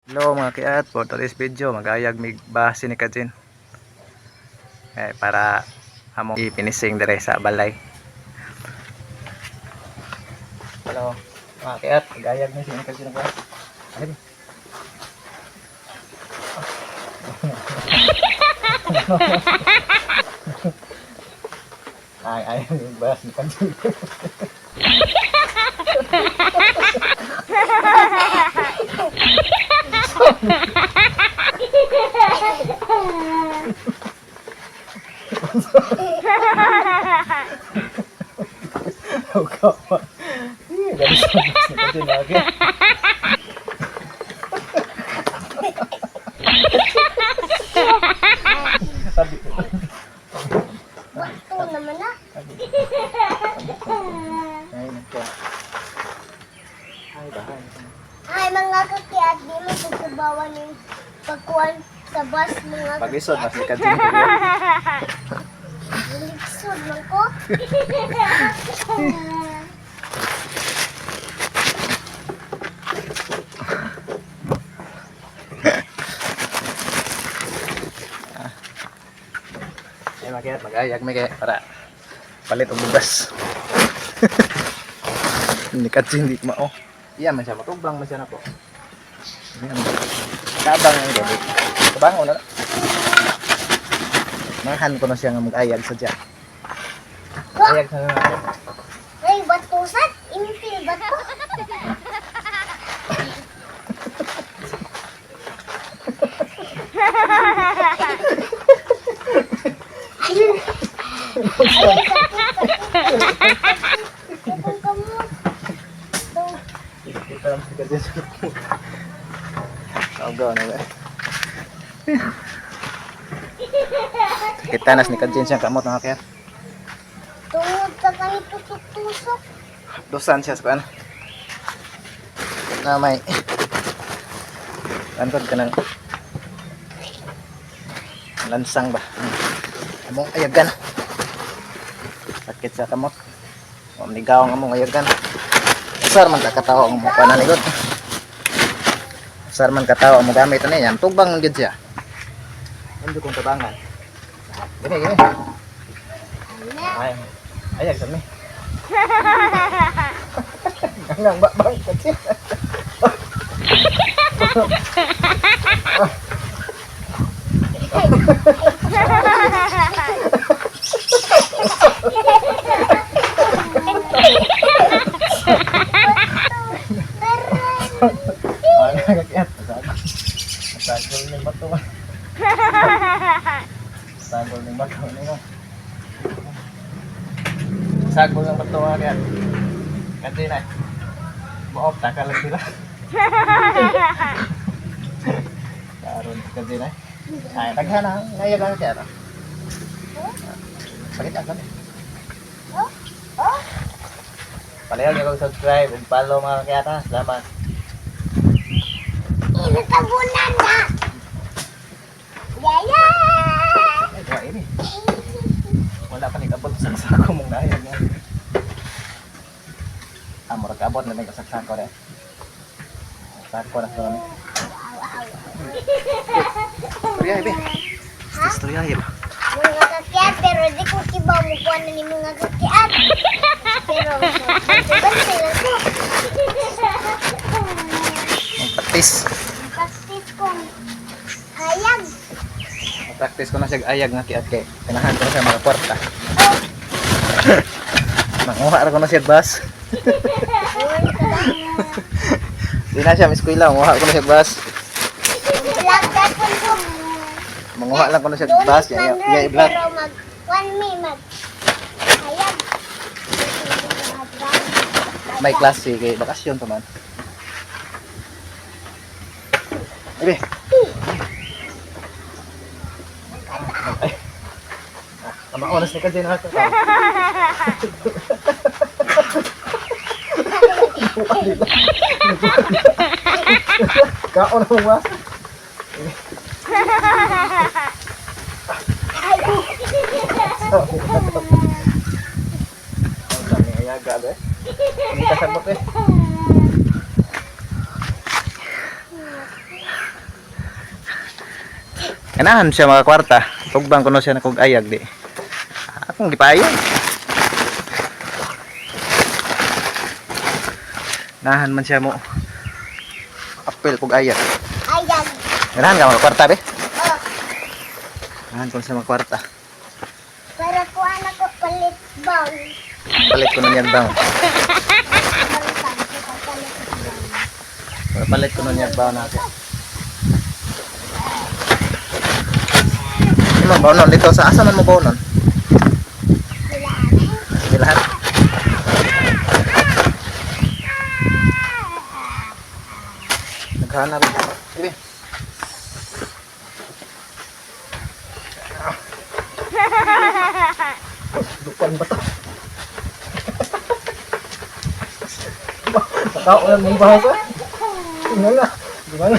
Hello mga kiat, for today's video magayag mig base ni Kajin para among i-finishing dire sa balay. Hello mga kiat, magayag ni Kajin ko. Ano? Ay yung base ni Kajin. Oh kawan, ini dari sana lagi. Waktu naman na. Ay mga kakiat, di mo pagsabawan yung pagkuhan sa bus mga Pag-isod mas ni Kajin. Liksod man ko. Ay makiat, magayag mi kay para palit og bugas. Ni Kajin di mao. Iya man siya matubang man siya nako. Kabang ang gabi. Kabango na. Mahan ko na siya nga mag-ayag sadya. Ayag sa Ay, batusat. Impil bato. Kita nas ni Kajin siya kamot mga kaya. Tungod sa kahit tusok-tusok. Dosan siya sa kuan. Na may antod ka ng lansang ba? Among ayagan. Sakit sa kamot. Mamigaw ang among ayagan. Usar man ta katawa ang mukha na ligod. Usar man katawa mo gamit ani yan. Tugbang gid siya. Ando kong tabangan. Gini. Ay. Ayag sa mi. Ngang bang kasi. Sagol ng bato. Sagol ng bato nino. Sagol ng bato yan. Kasi na. Buok takal lang sila. Karon kasi na. Ay taghan na ngayon lang kaya. Sakit agad. Palayaw niyo kung subscribe ug follow mga kayata. Salamat. Inatabunan na. Yaya! Ay, diba ini? Wala pa nag-abot sa sako mong nahayag nga. Mura ka-abot na may kasaksako rin. Sako na ito namin. Storya, ibe. Storya, ibe. Mga kakiat, pero di ko kibaw mo kuha na ni mga kakiat. Pero, basta lang ko. Mag-practice. Practice kong hayag. Mag-practice ko na siya ayag nga kiat kay. Kinahan ko na siya mga kwarta. Manguha ra ko na siya bus. Di na siya miskuila, manguha ko na siya bus. Lagdat po ko. Manguha lang ko na siya bus. Iya i-vlog. Pero mag 1 me mag hayag. May klase kay bakasyon to man. Ibe. Ay. Tama oras ni Kajin ako. Kaon mo ba? Ang dami ayaga ba? Hindi kasabot eh. Ganahan siya mga kwarta. Tugbang ko na siya na kog ayag di. Akong gipayag. Nahan man siya mo. Apel kog ayag. Ayan. Ganahan ka mga kwarta be. Oh, Nahan ko sa mga kwarta. para ko anak ko palit bang. Palit ko na niyan bang. Palit ko na niyan bang natin. Ano ba nun dito sa asa man mo ba nun? Bilahan. Naghanap. Sige. Dupan ba ito? Nakaulan ng bahasa? Tingnan na. Gimana?